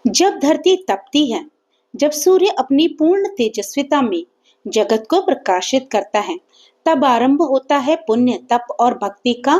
जब धरती तपती है, जब सूर्य अपनी पूर्ण तेजस्विता में जगत को प्रकाशित करता है, तब आरंभ होता है पुण्य तप और भक्ति का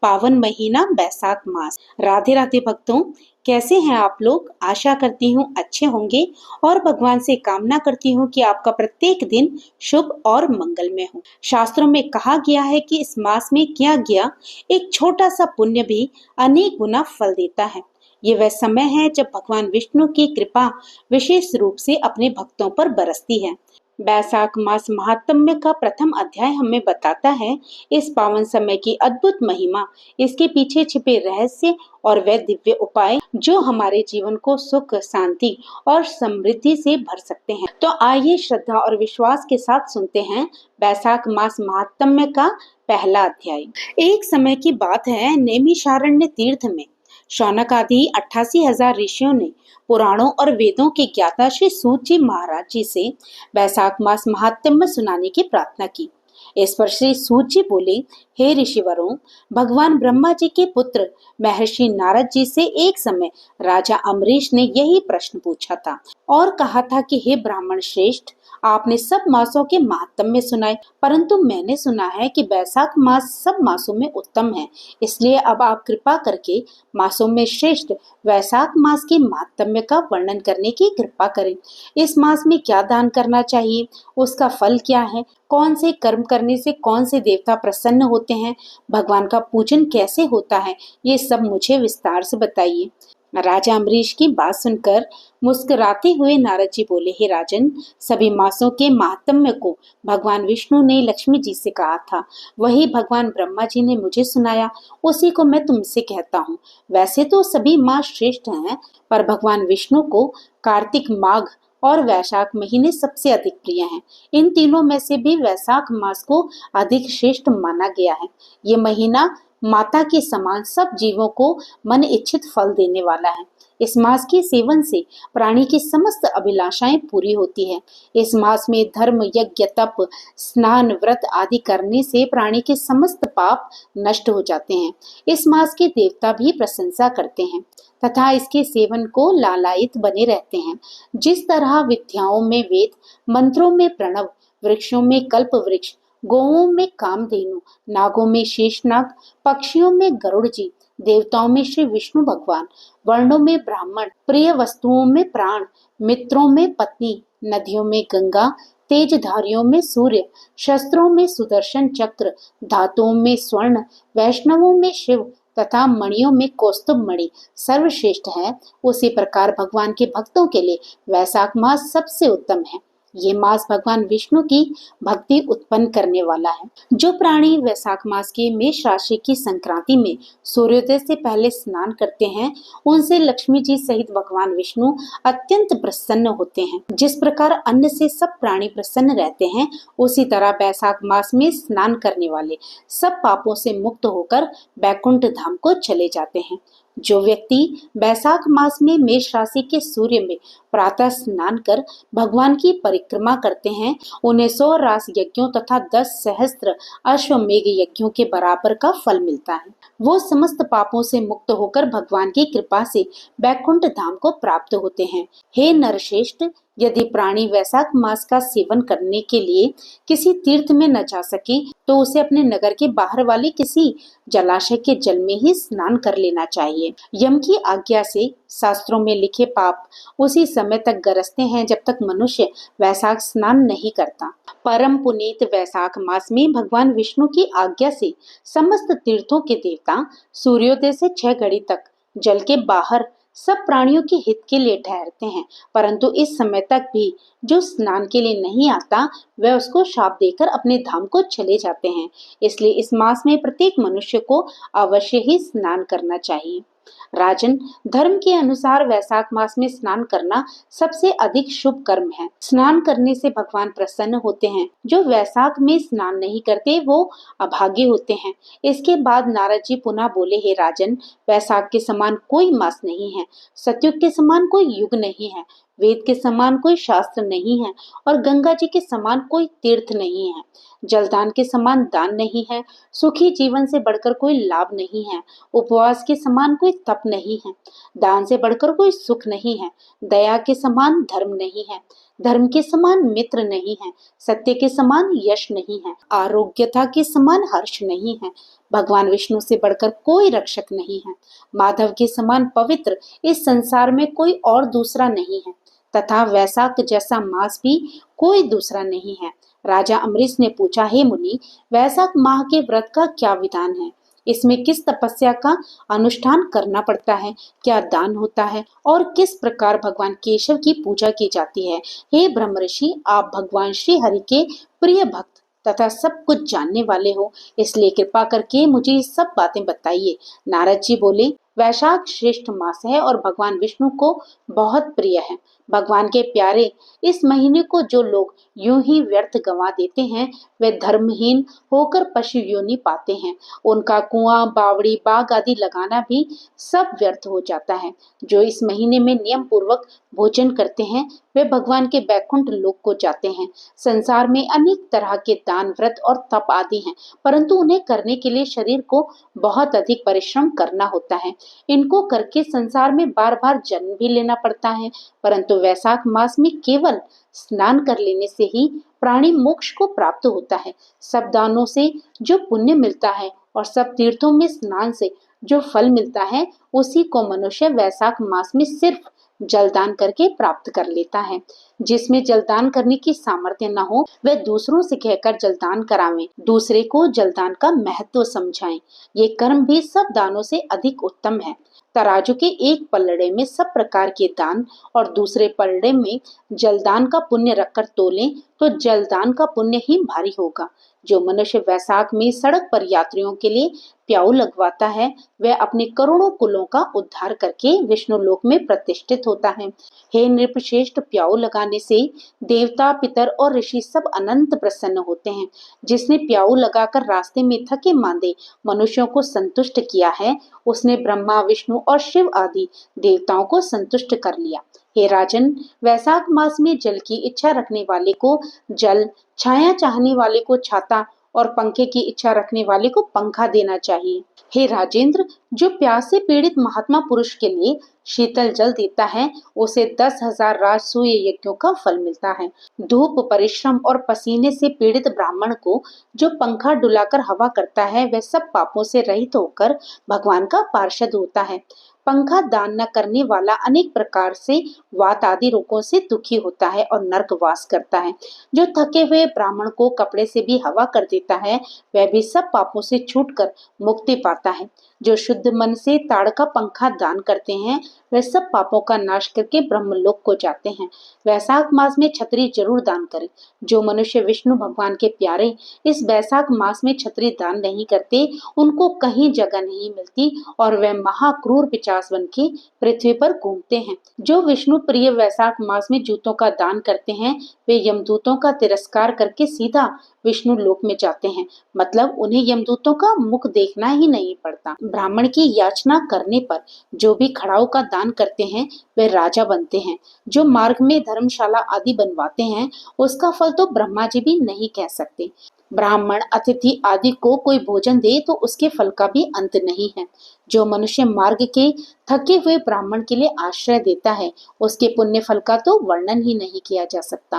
पावन महीना बैसाख मास। राधे राधे भक्तों, कैसे हैं आप लोग? आशा करती हूँ अच्छे होंगे और भगवान से कामना करती हूँ कि आपका प्रत्येक दिन शुभ और मंगलमय हो। शास्त्रों में कहा गया है कि इस मास में किया गया एक छोटा सा पुण्य भी अनेक गुना फल देता है। ये वह समय है जब भगवान विष्णु की कृपा विशेष रूप से अपने भक्तों पर बरसती है। बैसाख मास महात्म्य का प्रथम अध्याय हमें बताता है इस पावन समय की अद्भुत महिमा, इसके पीछे छिपे रहस्य और वह दिव्य उपाय जो हमारे जीवन को सुख, शांति और समृद्धि से भर सकते हैं। तो आइए श्रद्धा और विश्वास के साथ सुनते हैं बैसाख मास महात्म्य का पहला अध्याय। एक समय की बात है, नैमिषारण्य तीर्थ में शौनक आदि 88,000 ऋषियों ने पुराणों और वेदों के ज्ञाता श्री सूत जी महाराज जी से बैसाख मास महात्म्य सुनाने की प्रार्थना की। इस पर श्री सूत जी बोले, हे ऋषिवरों, भगवान ब्रह्मा जी के पुत्र महर्षि नारद जी से एक समय राजा अम्बरीश ने यही प्रश्न पूछा था और कहा था कि हे ब्राह्मण श्रेष्ठ, आपने सब मासों के महात्म्य सुनाए, परंतु मैंने सुना है कि बैसाख मास सब मासों में उत्तम है। इसलिए अब आप कृपा करके मासों में श्रेष्ठ वैशाख मास के महात्म्य का वर्णन करने की कृपा करें। इस मास में क्या दान करना चाहिए, उसका फल क्या है, कौन से कर्म करने से कौन से देवता प्रसन्न होते हैं, भगवान का पूजन कैसे होता है, ये सब मुझे विस्तार से बताइए। राजा अम्बरीश की बात सुनकर मुस्कुराते हुए नारद जी बोले, हे राजन, सभी मासों के महात्म्य को भगवान विष्णु ने लक्ष्मी जी से कहा था, वही भगवान ब्रह्मा जी ने मुझे सुनाया, उसी को मैं तुमसे कहता हूँ। वैसे तो सभी मास श्रेष्ठ हैं, पर भगवान विष्णु को कार्तिक, माघ और वैशाख महीने सबसे अधिक प्रिय हैं। इन तीनों में से भी वैशाख मास को अधिक श्रेष्ठ माना गया है। ये महीना माता के समान सब जीवों को मन इच्छित फल देने वाला है। इस मास के सेवन से प्राणी की समस्त अभिलाषाएं पूरी होती है। इस मास में धर्म, यज्ञ, तप, स्नान, व्रत आदि करने से प्राणी के समस्त पाप नष्ट हो जाते हैं। इस मास के देवता भी प्रशंसा करते हैं तथा इसके सेवन को लालायित बने रहते हैं। जिस तरह विद्याओं में वेद, मंत्रों में प्रणव, वृक्षों में कल्प वृक्ष, गौओं में कामधेनु, नागों में शेषनाग, पक्षियों में गरुड़ जी, देवताओं में श्री विष्णु भगवान, वर्णों में ब्राह्मण, प्रिय वस्तुओं में प्राण, मित्रों में पत्नी, नदियों में गंगा, तेजधारियों में सूर्य, शस्त्रों में सुदर्शन चक्र, धातुओं में स्वर्ण, वैष्णवों में शिव तथा मणियों में कौस्तुभ मणि सर्वश्रेष्ठ है, उसी प्रकार भगवान के भक्तों के लिए वैशाख मास सबसे उत्तम है। ये मास भगवान विष्णु की भक्ति उत्पन्न करने वाला है। जो प्राणी वैशाख मास के मेष राशि की संक्रांति में सूर्योदय से पहले स्नान करते हैं, उनसे लक्ष्मी जी सहित भगवान विष्णु अत्यंत प्रसन्न होते हैं। जिस प्रकार अन्न से सब प्राणी प्रसन्न रहते हैं, उसी तरह वैशाख मास में स्नान करने वाले सब पापों से मुक्त होकर बैकुंठ धाम को चले जाते हैं। जो व्यक्ति बैसाख मास में मेष राशि के सूर्य में प्रातः स्नान कर भगवान की परिक्रमा करते हैं, उन्हें 100 रास यज्ञों तथा 10 सहस्त्र अश्वमेघ यज्ञों के बराबर का फल मिलता है। वो समस्त पापों से मुक्त होकर भगवान की कृपा से बैकुंठ धाम को प्राप्त होते हैं। हे नरश्रेष्ठ, यदि प्राणी वैशाख मास का सेवन करने के लिए किसी तीर्थ में न जा सके, तो उसे अपने नगर के बाहर वाले किसी जलाशय के जल में ही स्नान कर लेना चाहिए। यम की आज्ञा से शास्त्रों में लिखे पाप उसी समय तक गरजते हैं जब तक मनुष्य वैशाख स्नान नहीं करता। परम पुनीत वैशाख मास में भगवान विष्णु की आज्ञा से समस्त तीर्थों के देवता सूर्योदय से 6 घड़ी तक जल के बाहर सब प्राणियों के हित के लिए ठहरते हैं, परंतु इस समय तक भी जो स्नान के लिए नहीं आता, वह उसको शाप देकर अपने धाम को चले जाते हैं। इसलिए इस मास में प्रत्येक मनुष्य को अवश्य ही स्नान करना चाहिए। राजन, धर्म के अनुसार वैशाख मास में स्नान करना सबसे अधिक शुभ कर्म है। स्नान करने से भगवान प्रसन्न होते हैं। जो वैशाख में स्नान नहीं करते वो अभागे होते हैं। इसके बाद नारद जी पुनः बोले, हे राजन, वैशाख के समान कोई मास नहीं है, सतयुग के समान कोई युग नहीं है। वेद के समान कोई शास्त्र नहीं है और गंगा जी के समान कोई तीर्थ नहीं है। जलदान के समान दान नहीं है। सुखी जीवन से बढ़कर कोई लाभ नहीं है। उपवास के समान कोई तप नहीं है। दान से बढ़कर कोई सुख नहीं है। दया के समान धर्म नहीं है। धर्म के समान मित्र नहीं है। सत्य के समान यश नहीं है। आरोग्यता के समान हर्ष नहीं है। भगवान विष्णु से बढ़कर कोई रक्षक नहीं है। माधव के समान पवित्र इस संसार में कोई और दूसरा नहीं है, तथा वैशाख जैसा मास भी कोई दूसरा नहीं है। राजा अम्बरीश ने पूछा, हे मुनि, वैशाख माह के व्रत का क्या विधान है? इसमें किस तपस्या का अनुष्ठान करना पड़ता है? क्या दान होता है? और किस प्रकार भगवान केशव की पूजा की जाती है? हे ब्रह्मर्षि, आप भगवान श्री हरि के प्रिय भक्त तथा सब कुछ जानने वाले हो, इसलिए कृपा करके मुझे ये सब बातें बताइए। नारद जी बोले, वैशाख श्रेष्ठ मास है और भगवान विष्णु को बहुत प्रिय है। भगवान के प्यारे इस महीने को जो लोग यूं ही व्यर्थ गंवा देते हैं, वे धर्महीन होकर पशु योनि पाते हैं। उनका कुआं, बावड़ी, बाग आदि लगाना भी सब व्यर्थ हो जाता है। जो इस महीने में नियम पूर्वक भोजन करते हैं, वे भगवान के बैकुंठ लोक को जाते हैं। संसार में अनेक तरह के दान, व्रत और तप आदि हैं, परंतु उन्हें करने के लिए शरीर को बहुत अधिक परिश्रम करना होता है। इनको करके संसार में बार बार जन्म भी लेना पड़ता है, परंतु वैशाख मास में केवल स्नान कर लेने से ही प्राणी मोक्ष को प्राप्त होता है। सब दानों से जो पुण्य मिलता है और सब तीर्थों में स्नान से जो फल मिलता है, उसी को मनुष्य वैशाख मास में सिर्फ जलदान करके प्राप्त कर लेता है। जिसमें जलदान करने की सामर्थ्य न हो, वह दूसरों से कहकर जलदान करावें, दूसरे को जलदान का महत्व समझाएं। ये कर्म भी सब दानों से अधिक उत्तम है। तराजू के एक पलड़े में सब प्रकार के दान और दूसरे पलड़े में जलदान का पुण्य रखकर तोलें तो जलदान का पुण्य ही भारी होगा। जो मनुष्य वैशाख में सड़क पर यात्रियों के लिए प्याऊ लगवाता है, वह अपने करोड़ों कुलों का उद्धार करके विष्णु लोक में प्रतिष्ठित होता है। हे नृपश्रेष्ठ, प्याऊ लगाने से देवता, पितर और ऋषि सब अनंत प्रसन्न होते हैं। जिसने प्याऊ लगाकर रास्ते में थके मांदे मनुष्यों को संतुष्ट किया है, उसने ब्रह्मा, विष्णु और शिव आदि देवताओं को संतुष्ट कर लिया। हे राजन, वैशाख मास में जल की इच्छा रखने वाले को जल, छाया चाहने वाले को छाता और पंखे की इच्छा रखने वाले को पंखा देना चाहिए। हे राजेंद्र, जो प्यास से पीड़ित महात्मा पुरुष के लिए शीतल जल देता है, उसे 10,000 राजसूय यज्ञों का फल मिलता है। धूप, परिश्रम और पसीने से पीड़ित ब्राह्मण को जो पंखा डुलाकर हवा करता है, वह सब पापों से रहित होकर भगवान का पार्षद होता है। पंखा दान न करने वाला अनेक प्रकार से वात आदि रोगों से दुखी होता है और नरकवास करता है। जो थके हुए ब्राह्मण को कपड़े से भी हवा कर देता है, वह भी सब पापों से छूटकर मुक्ति पाता है। जो शुद्ध मन से ताड़ का पंखा दान करते हैं, वे सब पापों का नाश करके ब्रह्मलोक को जाते हैं। वैशाख मास में छतरी जरूर दान करें। जो मनुष्य विष्णु भगवान के प्यारे इस वैशाख मास में छतरी दान नहीं करते, उनको कहीं जगह नहीं मिलती और वे महाक्रूर पिशाच बन के पृथ्वी पर घूमते हैं। जो विष्णु प्रिय वैशाख मास में जूतों का दान करते हैं, वे यमदूतों का तिरस्कार करके सीधा विष्णु लोक में जाते हैं। मतलब उन्हें यमदूतों का मुख देखना ही नहीं पड़ता। ब्राह्मण की याचना करने पर जो भी खड़ाऊ का दान करते हैं, वे राजा बनते हैं। जो मार्ग में धर्मशाला आदि बनवाते हैं, उसका फल तो ब्रह्मा जी भी नहीं कह सकते। ब्राह्मण, अतिथि आदि को कोई भोजन दे तो उसके फल का भी अंत नहीं है। जो मनुष्य मार्ग के थके हुए ब्राह्मण के लिए आश्रय देता है, उसके पुण्य फल का तो वर्णन ही नहीं किया जा सकता।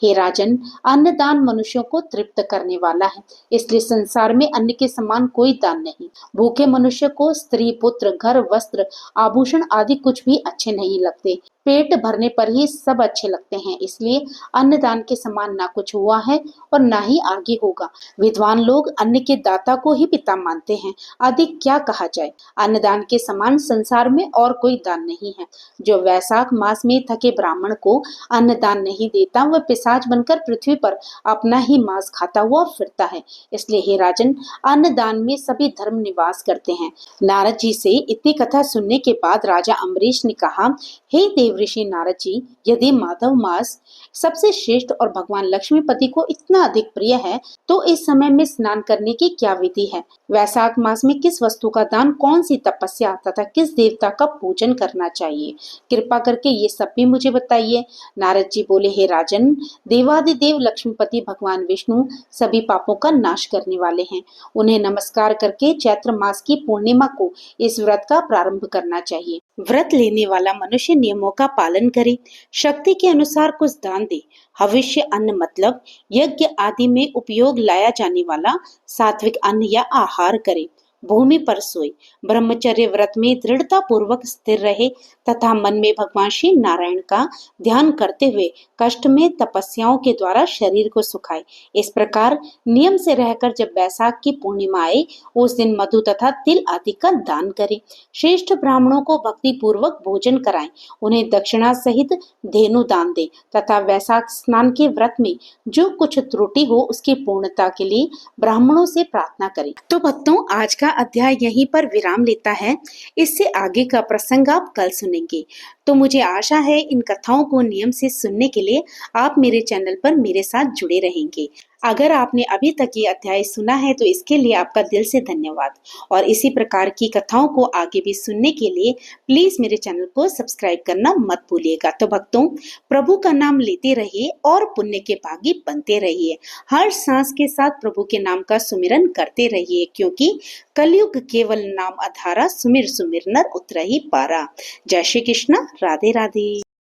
हे राजन, अन्नदान मनुष्यों को तृप्त करने वाला है, इसलिए संसार में अन्न के समान कोई दान नहीं। भूखे मनुष्य को स्त्री, पुत्र, घर, वस्त्र, आभूषण आदि कुछ भी अच्छे नहीं लगते। पेट भरने पर ही सब अच्छे लगते हैं, इसलिए अन्नदान के समान ना कुछ हुआ है और ना ही आगे होगा। विद्वान लोग अन्न के दाता को ही पिता मानते हैं, अधिक क्या कहा जाए। अन्नदान के समान संसार में और कोई दान नहीं है। जो वैशाख मास में थके ब्राह्मण को अन्नदान नहीं देता, वह पिशाच बनकर पृथ्वी पर अपना ही मांस खाता हुआ फिरता है। इसलिए हे राजन, अन्नदान में सभी धर्म निवास करते हैं। नारद जी से इतनी कथा सुनने के बाद राजा अम्बरीश ने कहा, हे देवऋषि नारद जी, यदि माधव मास सबसे श्रेष्ठ और भगवान लक्ष्मीपति को इतना अधिक प्रिय है, तो इस समय में स्नान करने की क्या विधि है? वैशाख मास में किस वस्तु का दान, कौन सी तपस्या तथा किस देवता देवता का पूजन करना चाहिए? कृपा करके ये सब भी मुझे बताइए। नारद जी बोले, हे राजन, देवादिदेव लक्ष्मीपति भगवान विष्णु सभी पापों का नाश करने वाले हैं। उन्हें नमस्कार करके चैत्र मास की पूर्णिमा को इस व्रत का प्रारंभ करना चाहिए। व्रत लेने वाला मनुष्य नियमों का पालन करे, शक्ति के अनुसार कुछ दान दे, हविष्य अन्न मतलब यज्ञ आदि में उपयोग लाया जाने वाला सात्विक अन्न या आहार करे, भूमि पर सोए, ब्रह्मचर्य व्रत में दृढ़ता पूर्वक स्थिर रहे तथा मन में भगवान श्री नारायण का ध्यान करते हुए कष्ट में तपस्याओं के द्वारा शरीर को सुखाए। इस प्रकार नियम से रहकर जब बैसाख की पूर्णिमा आए उस दिन मधु तथा तिल आदि का दान करें। श्रेष्ठ ब्राह्मणों को भक्ति पूर्वक भोजन कराएं, उन्हें दक्षिणा सहित धेनु दान दें तथा वैशाख स्नान के व्रत में जो कुछ त्रुटि हो उसकी पूर्णता के लिए ब्राह्मणों से प्रार्थना करें। तो भक्तों, आज का अध्याय यहीं पर विराम लेता है। इससे आगे का प्रसंग आप कल सुनेंगे। तो मुझे आशा है इन कथाओं को नियम से सुनने के लिए आप मेरे चैनल पर मेरे साथ जुड़े रहेंगे। अगर आपने अभी तक ये अध्याय सुना है तो इसके लिए आपका दिल से धन्यवाद। और इसी प्रकार की कथाओं को आगे भी सुनने के लिए प्लीज मेरे चैनल को सब्सक्राइब करना मत भूलिएगा। तो भक्तों, प्रभु का नाम लेते रहिए और पुण्य के भागी बनते रहिए। हर सांस के साथ प्रभु के नाम का सुमिरन करते रहिए, क्योंकि कलयुग केवल नाम आधारा, सुमिर सुमिर नर उतरहि पारा। जय श्री कृष्ण, राधे राधे।